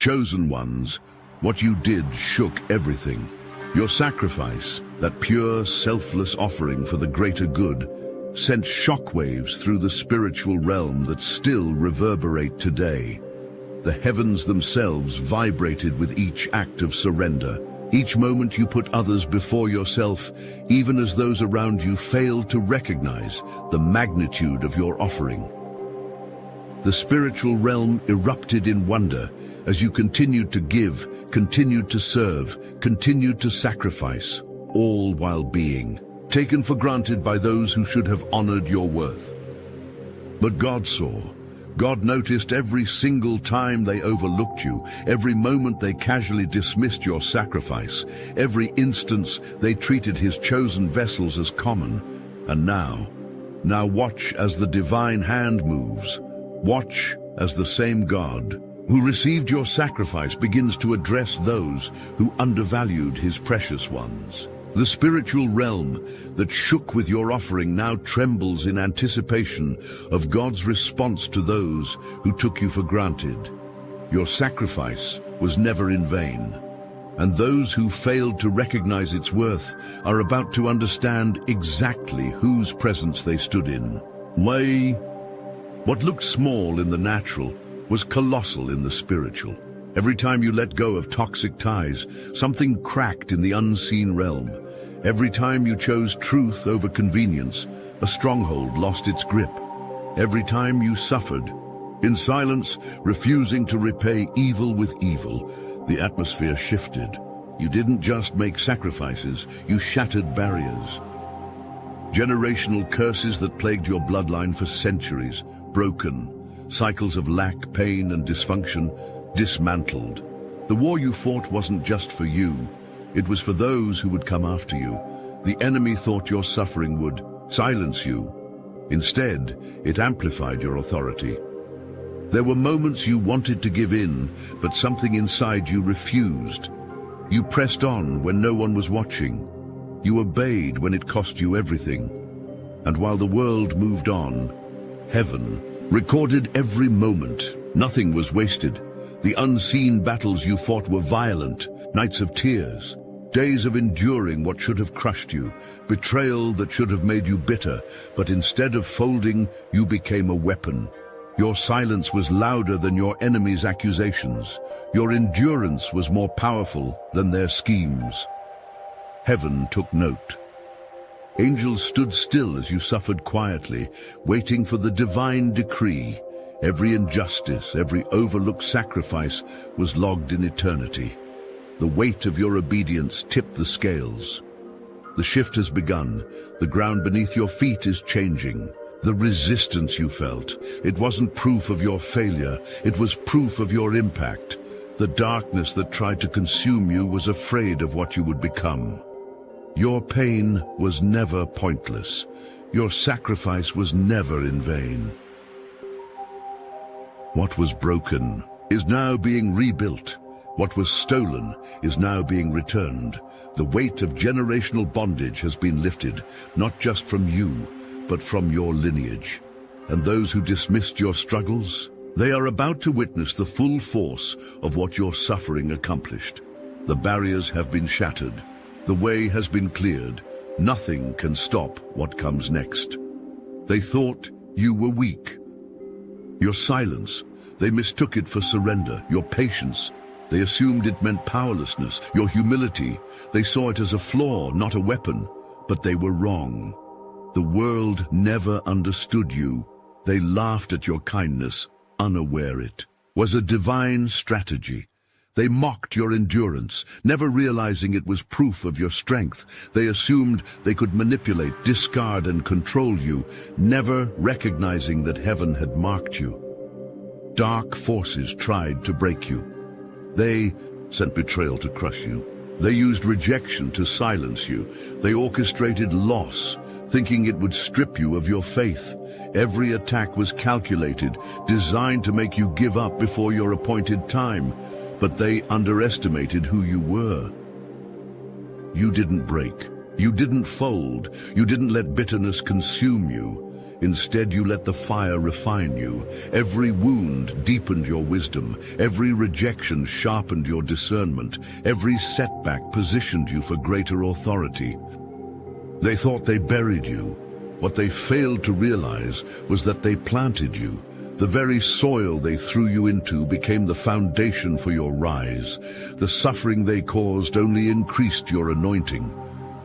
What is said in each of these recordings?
Chosen ones, what you did shook everything. Your sacrifice, that pure, selfless offering for the greater good, sent shockwaves through the spiritual realm that still reverberate today. The heavens themselves vibrated with each act of surrender. Each moment you put others before yourself, even as those around you failed to recognize the magnitude of your offering. The spiritual realm erupted in wonder as you continued to give, continued to serve, continued to sacrifice, all while being taken for granted by those who should have honored your worth. But God saw. God noticed every single time they overlooked you, every moment they casually dismissed your sacrifice, every instance they treated his chosen vessels as common. And now watch as the divine hand moves. Watch as the same God who received your sacrifice begins to address those who undervalued his precious ones. The spiritual realm that shook with your offering now trembles in anticipation of God's response to those who took you for granted. Your sacrifice was never in vain, and those who failed to recognize its worth are about to understand exactly whose presence they stood in. What looked small in the natural was colossal in the spiritual. Every time you let go of toxic ties, something cracked in the unseen realm. Every time you chose truth over convenience, a stronghold lost its grip. Every time you suffered, in silence, refusing to repay evil with evil, the atmosphere shifted. You didn't just make sacrifices, you shattered barriers. Generational curses that plagued your bloodline for centuries, broken. Cycles of lack, pain, and dysfunction, dismantled. The war you fought wasn't just for you. It was for those who would come after you. The enemy thought your suffering would silence you. Instead, it amplified your authority. There were moments you wanted to give in, but something inside you refused. You pressed on when no one was watching. You obeyed when it cost you everything. And while the world moved on, heaven recorded every moment. Nothing was wasted. The unseen battles you fought were violent, nights of tears, days of enduring what should have crushed you, betrayal that should have made you bitter, but instead of folding, you became a weapon. Your silence was louder than your enemies' accusations. Your endurance was more powerful than their schemes. Heaven took note. Angels stood still as you suffered quietly, waiting for the divine decree. Every injustice, every overlooked sacrifice was logged in eternity. The weight of your obedience tipped the scales. The shift has begun. The ground beneath your feet is changing. The resistance you felt, it wasn't proof of your failure, it was proof of your impact. The darkness that tried to consume you was afraid of what you would become. Your pain was never pointless. Your sacrifice was never in vain. What was broken is now being rebuilt. What was stolen is now being returned. The weight of generational bondage has been lifted, not just from you, but from your lineage. And those who dismissed your struggles, they are about to witness the full force of what your suffering accomplished. The barriers have been shattered. The way has been cleared. Nothing can stop what comes next. They thought you were weak. Your silence, they mistook it for surrender. Your patience, they assumed it meant powerlessness. Your humility, they saw it as a flaw, not a weapon. But they were wrong. The world never understood you. They laughed at your kindness, unaware it was a divine strategy. They mocked your endurance, never realizing it was proof of your strength. They assumed they could manipulate, discard, and control you, never recognizing that heaven had marked you. Dark forces tried to break you. They sent betrayal to crush you. They used rejection to silence you. They orchestrated loss, thinking it would strip you of your faith. Every attack was calculated, designed to make you give up before your appointed time. But they underestimated who you were. You didn't break. You didn't fold. You didn't let bitterness consume you. Instead, you let the fire refine you. Every wound deepened your wisdom. Every rejection sharpened your discernment. Every setback positioned you for greater authority. They thought they buried you. What they failed to realize was that they planted you. The very soil they threw you into became the foundation for your rise. The suffering they caused only increased your anointing.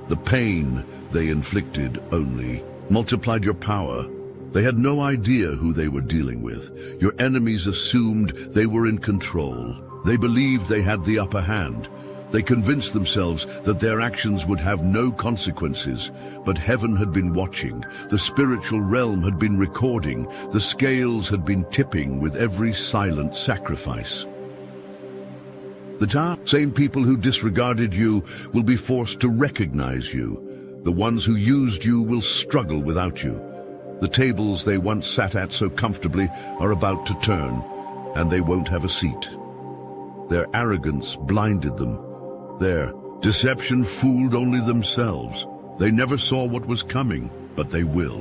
The pain they inflicted only multiplied your power. They had no idea who they were dealing with. Your enemies assumed they were in control. They believed they had the upper hand. They convinced themselves that their actions would have no consequences. But heaven had been watching. The spiritual realm had been recording. The scales had been tipping with every silent sacrifice. The same people who disregarded you will be forced to recognize you. The ones who used you will struggle without you. The tables they once sat at so comfortably are about to turn, and they won't have a seat. Their arrogance blinded them. Their deception fooled only themselves. They never saw what was coming, but they will.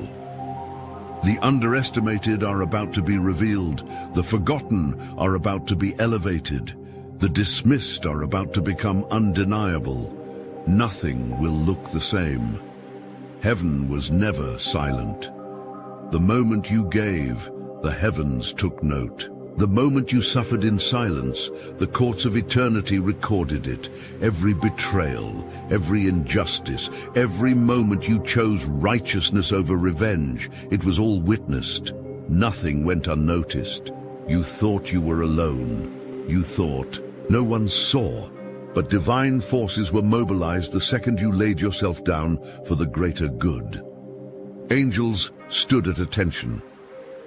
The underestimated are about to be revealed. The forgotten are about to be elevated. The dismissed are about to become undeniable. Nothing will look the same. Heaven was never silent. The moment you gave, the heavens took note. The moment you suffered in silence, the courts of eternity recorded it. Every betrayal, every injustice, every moment you chose righteousness over revenge, it was all witnessed. Nothing went unnoticed. You thought you were alone. You thought no one saw. But divine forces were mobilized the second you laid yourself down for the greater good. Angels stood at attention.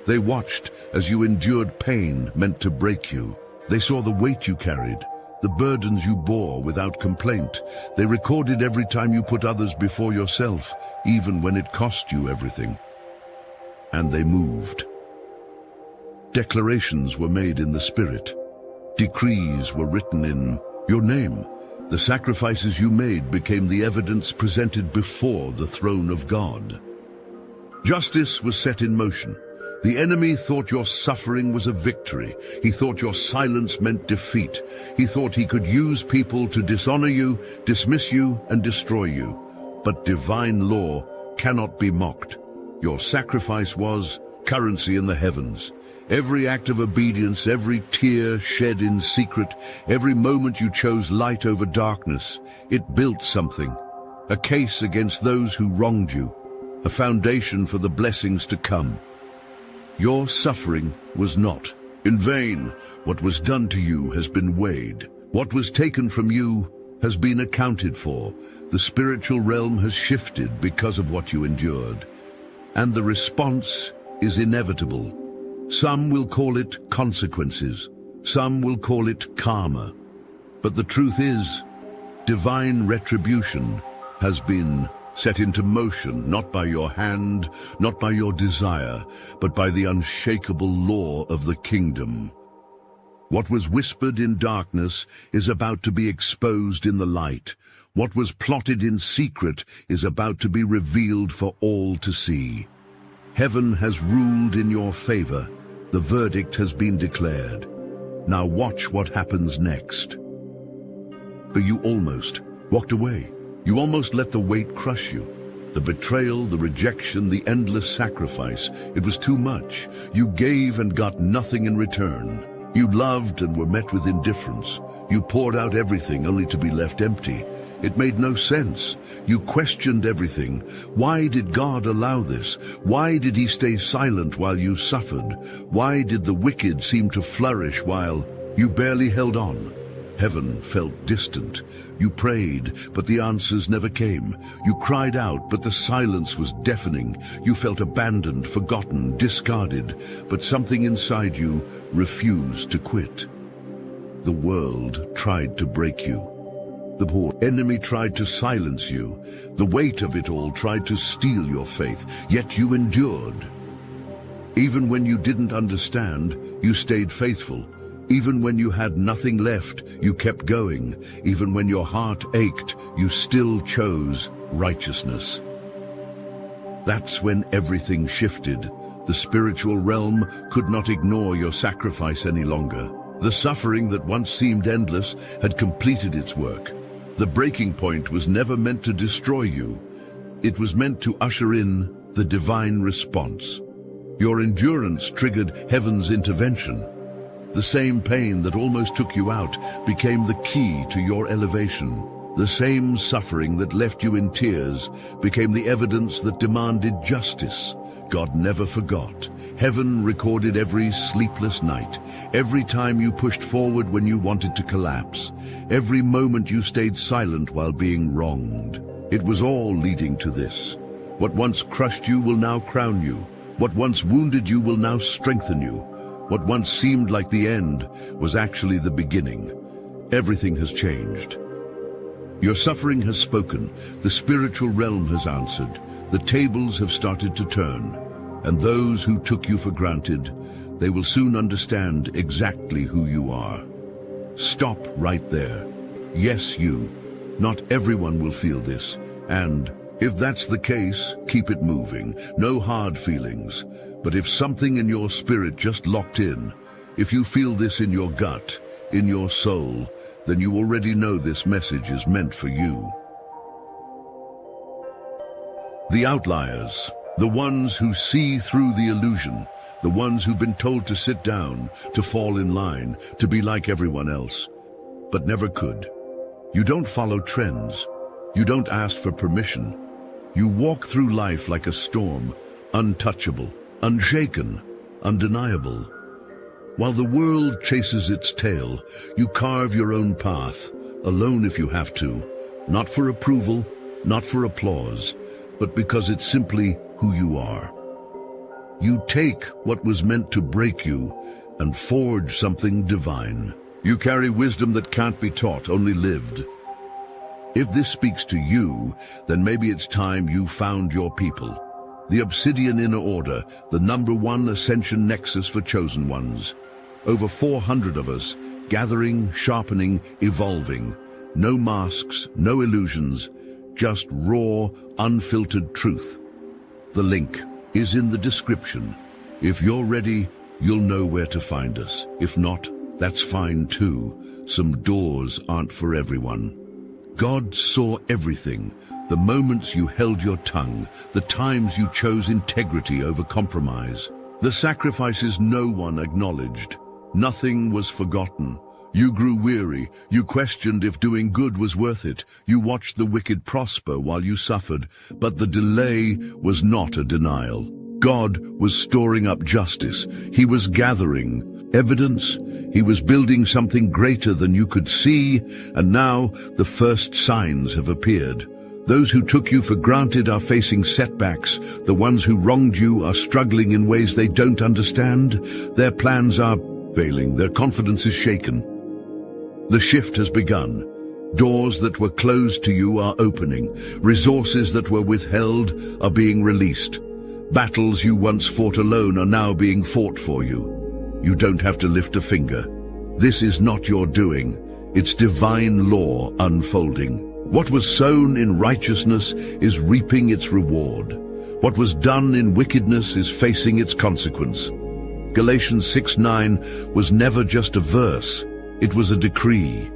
They watched as you endured pain meant to break you. They saw the weight you carried, the burdens you bore without complaint. They recorded every time you put others before yourself, even when it cost you everything. And they moved. Declarations were made in the Spirit. Decrees were written in your name. The sacrifices you made became the evidence presented before the throne of God. Justice was set in motion. The enemy thought your suffering was a victory. He thought your silence meant defeat. He thought he could use people to dishonor you, dismiss you, and destroy you. But divine law cannot be mocked. Your sacrifice was currency in the heavens. Every act of obedience, every tear shed in secret, every moment you chose light over darkness, it built something. A case against those who wronged you. A foundation for the blessings to come. Your suffering was not in vain. What was done to you has been weighed. What was taken from you has been accounted for. The spiritual realm has shifted because of what you endured. And the response is inevitable. Some will call it consequences. Some will call it karma. But the truth is, divine retribution has been set into motion, not by your hand, not by your desire, but by the unshakable law of the kingdom. What was whispered in darkness is about to be exposed in the light. What was plotted in secret is about to be revealed for all to see. Heaven has ruled in your favor. The verdict has been declared. Now watch what happens next. But you almost walked away. You almost let the weight crush you. The betrayal, the rejection, the endless sacrifice. It was too much. You gave and got nothing in return. You loved and were met with indifference. You poured out everything only to be left empty. It made no sense. You questioned everything. Why did God allow this? Why did he stay silent while you suffered? Why did the wicked seem to flourish while you barely held on? Heaven felt distant. You prayed, but the answers never came. You cried out, but the silence was deafening. You felt abandoned, forgotten, discarded, but something inside you refused to quit. The world tried to break you. The poor enemy tried to silence you. The weight of it all tried to steal your faith, yet you endured. Even when you didn't understand, you stayed faithful. Even when you had nothing left, you kept going. Even when your heart ached, you still chose righteousness. That's when everything shifted. The spiritual realm could not ignore your sacrifice any longer. The suffering that once seemed endless had completed its work. The breaking point was never meant to destroy you. It was meant to usher in the divine response. Your endurance triggered heaven's intervention. The same pain that almost took you out became the key to your elevation. The same suffering that left you in tears became the evidence that demanded justice. God never forgot. Heaven recorded every sleepless night, every time you pushed forward when you wanted to collapse, every moment you stayed silent while being wronged. It was all leading to this. What once crushed you will now crown you. What once wounded you will now strengthen you. What once seemed like the end was actually the beginning. Everything has changed. Your suffering has spoken. The spiritual realm has answered. The tables have started to turn. And those who took you for granted, they will soon understand exactly who you are. Stop right there. Yes, you. Not everyone will feel this. And if that's the case, keep it moving. No hard feelings. But if something in your spirit just locked in, if you feel this in your gut, in your soul, then you already know this message is meant for you. The outliers, the ones who see through the illusion, the ones who've been told to sit down, to fall in line, to be like everyone else, but never could. You don't follow trends. You don't ask for permission. You walk through life like a storm, untouchable, unshaken, undeniable. While the world chases its tail, you carve your own path, alone if you have to, not for approval, not for applause, but because it's simply who you are. You take what was meant to break you and forge something divine. You carry wisdom that can't be taught, only lived. If this speaks to you, then maybe it's time you found your people. The Obsidian Inner Order, the #1 ascension nexus for chosen ones. Over 400 of us, gathering, sharpening, evolving. No masks, no illusions, just raw, unfiltered truth. The link is in the description. If you're ready, you'll know where to find us. If not, that's fine too. Some doors aren't for everyone. God saw everything. The moments you held your tongue, the times you chose integrity over compromise, the sacrifices no one acknowledged. Nothing was forgotten. You grew weary. You questioned if doing good was worth it. You watched the wicked prosper while you suffered. But the delay was not a denial. God was storing up justice. He was gathering evidence. He was building something greater than you could see. And now the first signs have appeared. Those who took you for granted are facing setbacks. The ones who wronged you are struggling in ways they don't understand. Their plans are failing. Their confidence is shaken. The shift has begun. Doors that were closed to you are opening. Resources that were withheld are being released. Battles you once fought alone are now being fought for you. You don't have to lift a finger. This is not your doing. It's divine law unfolding. What was sown in righteousness is reaping its reward. What was done in wickedness is facing its consequence. Galatians 6:9 was never just a verse, it was a decree.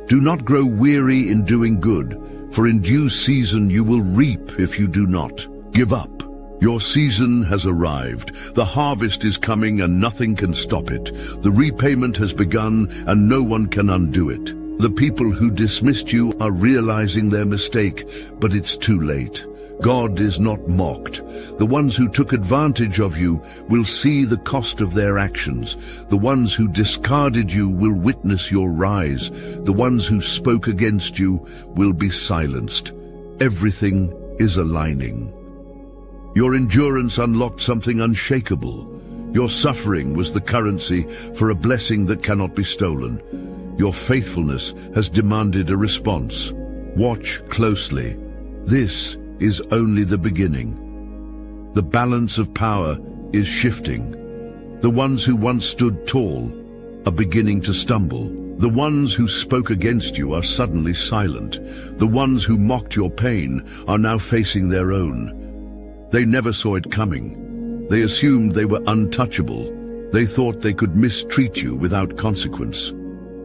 Do not grow weary in doing good, for in due season you will reap if you do not. Give up. Your season has arrived. The harvest is coming and nothing can stop it. The repayment has begun and no one can undo it. The people who dismissed you are realizing their mistake, but it's too late. God is not mocked. The ones who took advantage of you will see the cost of their actions. The ones who discarded you will witness your rise. The ones who spoke against you will be silenced. Everything is aligning. Your endurance unlocked something unshakable. Your suffering was the currency for a blessing that cannot be stolen. Your faithfulness has demanded a response. Watch closely. This is only the beginning. The balance of power is shifting. The ones who once stood tall are beginning to stumble. The ones who spoke against you are suddenly silent. The ones who mocked your pain are now facing their own. They never saw it coming. They assumed they were untouchable. They thought they could mistreat you without consequence.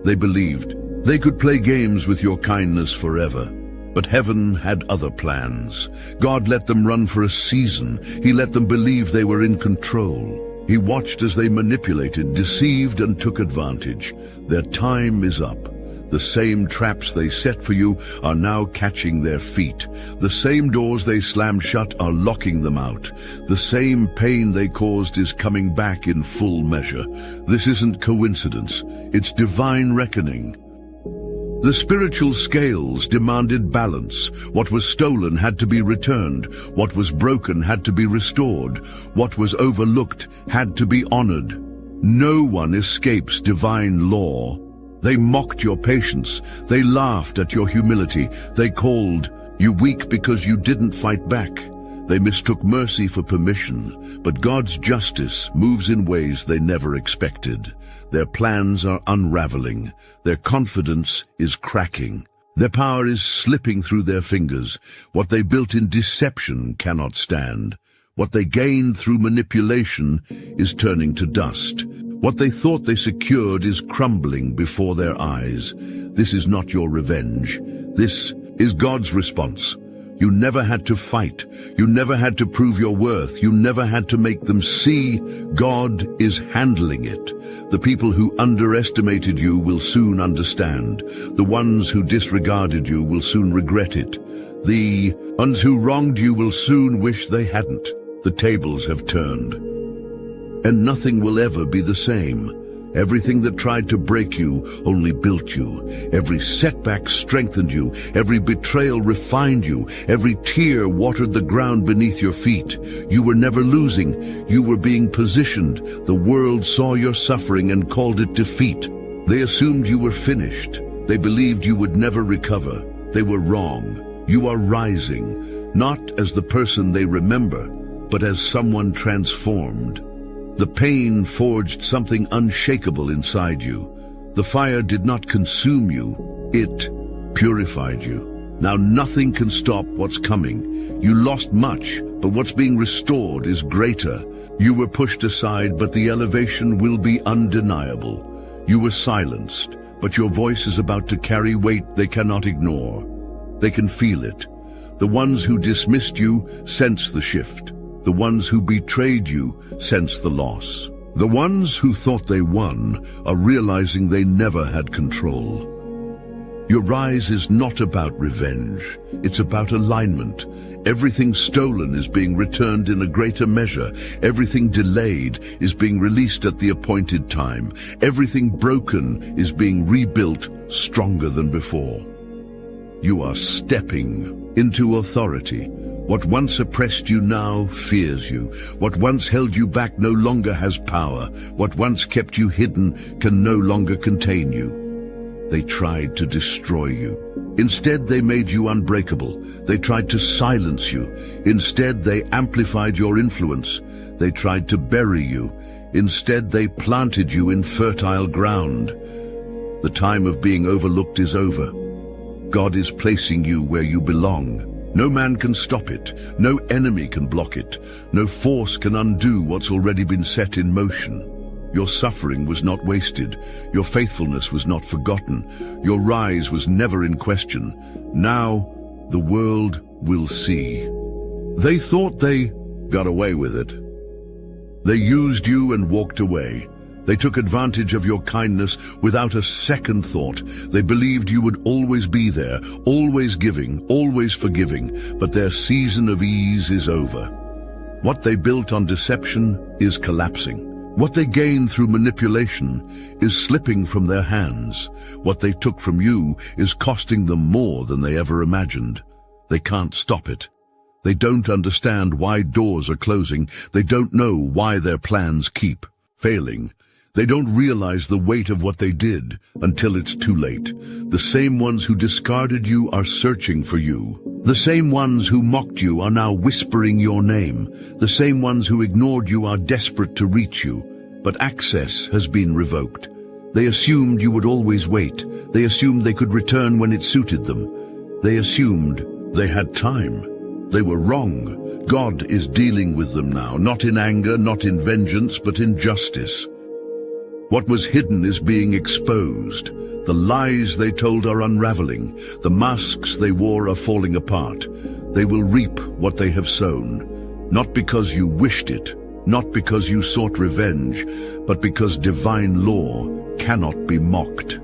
They believed they could play games with your kindness forever. But heaven had other plans. God let them run for a season. He let them believe they were in control. He watched as they manipulated, deceived, and took advantage. Their time is up. The same traps they set for you are now catching their feet. The same doors they slammed shut are locking them out. The same pain they caused is coming back in full measure. This isn't coincidence. It's divine reckoning. The spiritual scales demanded balance. What was stolen had to be returned. What was broken had to be restored. What was overlooked had to be honored. No one escapes divine law. They mocked your patience. They laughed at your humility. They called you weak because you didn't fight back. They mistook mercy for permission. But God's justice moves in ways they never expected. Their plans are unraveling. Their confidence is cracking. Their power is slipping through their fingers. What they built in deception cannot stand. What they gained through manipulation is turning to dust. What they thought they secured is crumbling before their eyes. This is not your revenge. This is God's response. You never had to fight. You never had to prove your worth. You never had to make them see. God is handling it. The people who underestimated you will soon understand. The ones who disregarded you will soon regret it. The ones who wronged you will soon wish they hadn't. The tables have turned. And nothing will ever be the same. Everything that tried to break you only built you. Every setback strengthened you. Every betrayal refined you. Every tear watered the ground beneath your feet. You were never losing. You were being positioned. The world saw your suffering and called it defeat. They assumed you were finished. They believed you would never recover. They were wrong. You are rising, not as the person they remember, but as someone transformed. The pain forged something unshakable inside you. The fire did not consume you, it purified you. Now nothing can stop what's coming. You lost much, but what's being restored is greater. You were pushed aside, but the elevation will be undeniable. You were silenced, but your voice is about to carry weight they cannot ignore. They can feel it. The ones who dismissed you sense the shift. The ones who betrayed you sense the loss. The ones who thought they won are realizing they never had control. Your rise is not about revenge. It's about alignment. Everything stolen is being returned in a greater measure. Everything delayed is being released at the appointed time. Everything broken is being rebuilt stronger than before. You are stepping into authority. What once oppressed you now fears you. What once held you back no longer has power. What once kept you hidden can no longer contain you. They tried to destroy you. Instead, they made you unbreakable. They tried to silence you. Instead, they amplified your influence. They tried to bury you. Instead, they planted you in fertile ground. The time of being overlooked is over. God is placing you where you belong. No man can stop it. No enemy can block it. No force can undo what's already been set in motion. Your suffering was not wasted. Your faithfulness was not forgotten. Your rise was never in question. Now, the world will see. They thought they got away with it. They used you and walked away. They took advantage of your kindness without a second thought. They believed you would always be there, always giving, always forgiving, but their season of ease is over. What they built on deception is collapsing. What they gained through manipulation is slipping from their hands. What they took from you is costing them more than they ever imagined. They can't stop it. They don't understand why doors are closing. They don't know why their plans keep failing. They don't realize the weight of what they did until it's too late. The same ones who discarded you are searching for you. The same ones who mocked you are now whispering your name. The same ones who ignored you are desperate to reach you. But access has been revoked. They assumed you would always wait. They assumed they could return when it suited them. They assumed they had time. They were wrong. God is dealing with them now, not in anger, not in vengeance, but in justice. What was hidden is being exposed. The lies they told are unraveling. The masks they wore are falling apart. They will reap what they have sown, not because you wished it, not because you sought revenge, but because divine law cannot be mocked.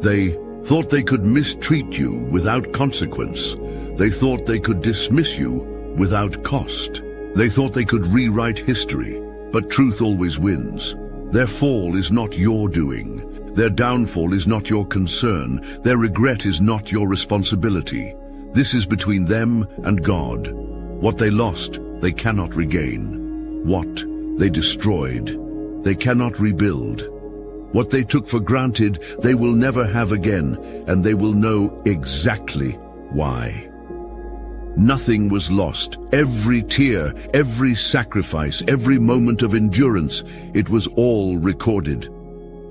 They thought they could mistreat you without consequence. They thought they could dismiss you without cost. They thought they could rewrite history, but truth always wins. Their fall is not your doing. Their downfall is not your concern. Their regret is not your responsibility. This is between them and God. What they lost, they cannot regain. What they destroyed, they cannot rebuild. What they took for granted, they will never have again, and they will know exactly why. Nothing was lost. Every tear, every sacrifice, every moment of endurance, it was all recorded.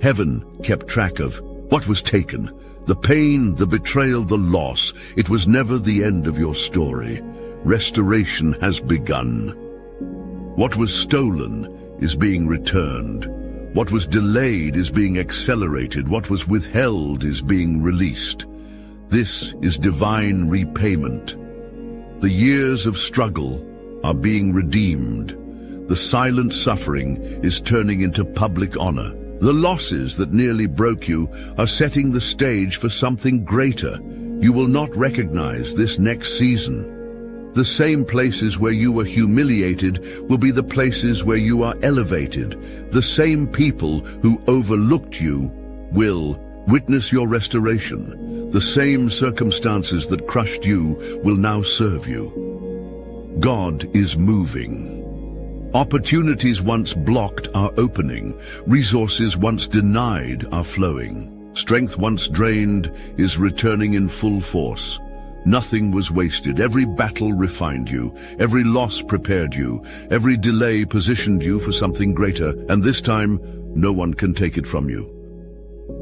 Heaven kept track of what was taken. The pain, the betrayal, the loss. It was never the end of your story. Restoration has begun. What was stolen is being returned. What was delayed is being accelerated. What was withheld is being released. This is divine repayment. The years of struggle are being redeemed. The silent suffering is turning into public honor. The losses that nearly broke you are setting the stage for something greater. You will not recognize this next season. The same places where you were humiliated will be the places where you are elevated. The same people who overlooked you will witness your restoration. The same circumstances that crushed you will now serve you. God is moving. Opportunities once blocked are opening. Resources once denied are flowing. Strength once drained is returning in full force. Nothing was wasted. Every battle refined you. Every loss prepared you. Every delay positioned you for something greater. And this time, no one can take it from you.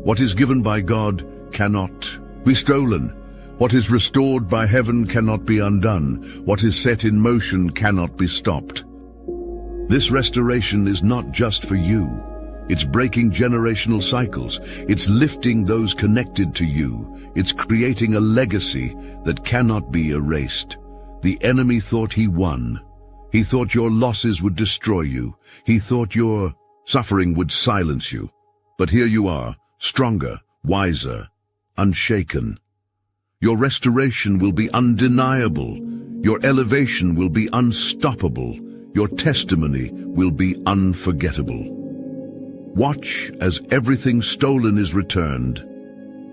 What is given by God cannot be stolen. What is restored by heaven cannot be undone. What is set in motion cannot be stopped. This restoration is not just for you. It's breaking generational cycles. It's lifting those connected to you. It's creating a legacy that cannot be erased. The enemy thought he won. He thought your losses would destroy you. He thought your suffering would silence you. But here you are, stronger, wiser, unshaken. Your restoration will be undeniable. Your elevation will be unstoppable. Your testimony will be unforgettable. Watch as everything stolen is returned.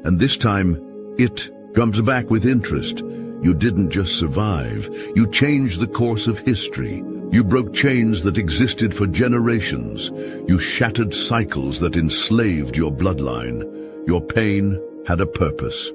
And this time, it comes back with interest. You didn't just survive. You changed the course of history. You broke chains that existed for generations. You shattered cycles that enslaved your bloodline. Your pain had a purpose.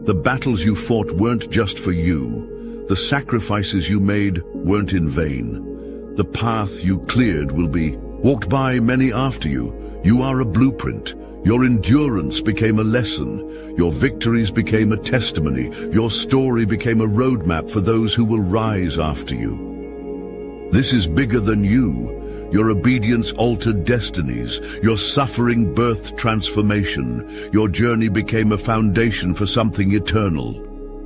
The battles you fought weren't just for you. The sacrifices you made weren't in vain. The path you cleared will be walked by many after you. You are a blueprint. Your endurance became a lesson. Your victories became a testimony. Your story became a roadmap for those who will rise after you. This is bigger than you. Your obedience altered destinies. Your suffering birthed transformation. Your journey became a foundation for something eternal.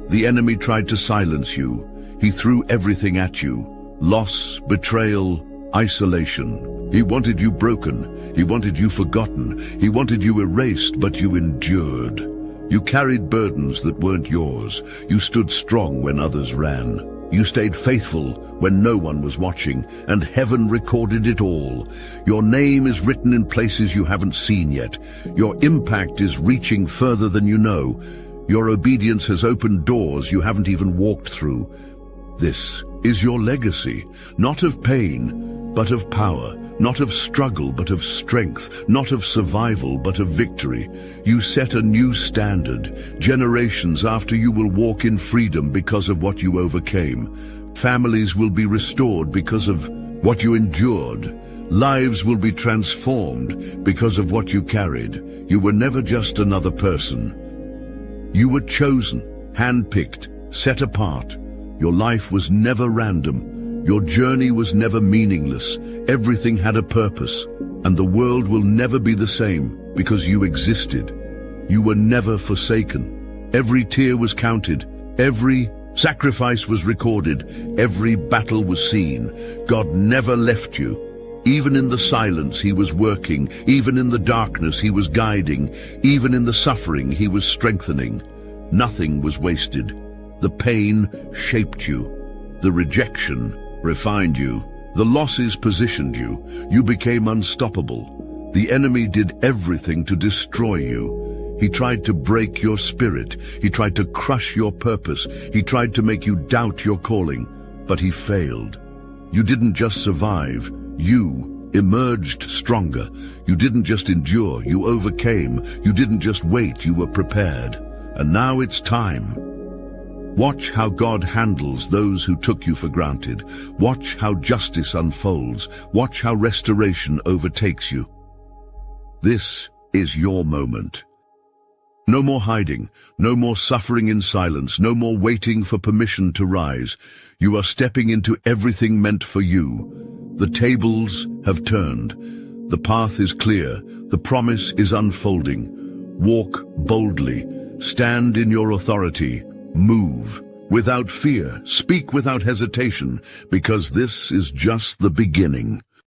The enemy tried to silence you. He threw everything at you. Loss, betrayal, isolation. He wanted you broken. He wanted you forgotten. He wanted you erased, but you endured. You carried burdens that weren't yours. You stood strong when others ran. You stayed faithful when no one was watching, and heaven recorded it all. Your name is written in places you haven't seen yet. Your impact is reaching further than you know. Your obedience has opened doors you haven't even walked through. This is your legacy, not of pain, but of power, not of struggle, but of strength, not of survival, but of victory. You set a new standard. Generations after you will walk in freedom because of what you overcame. Families will be restored because of what you endured. Lives will be transformed because of what you carried. You were never just another person. You were chosen, handpicked, set apart. Your life was never random. Your journey was never meaningless. Everything had a purpose, and the world will never be the same because you existed. You were never forsaken. Every tear was counted. Every sacrifice was recorded. Every battle was seen. God never left you. Even in the silence, he was working. Even in the darkness, he was guiding. Even in the suffering, he was strengthening. Nothing was wasted. The pain shaped you. The rejection refined you. The losses positioned you. You became unstoppable. The enemy did everything to destroy you. He tried to break your spirit. He tried to crush your purpose. He tried to make you doubt your calling, but he failed. You didn't just survive. You emerged stronger. You didn't just endure, you overcame. You didn't just wait, you were prepared. And now it's time. Watch how God handles those who took you for granted. Watch how justice unfolds. Watch how restoration overtakes you. This is your moment. No more hiding, no more suffering in silence, no more waiting for permission to rise. You are stepping into everything meant for you. The tables have turned. The path is clear. The promise is unfolding. Walk boldly. Stand in your authority. Move without fear. Speak without hesitation, because this is just the beginning.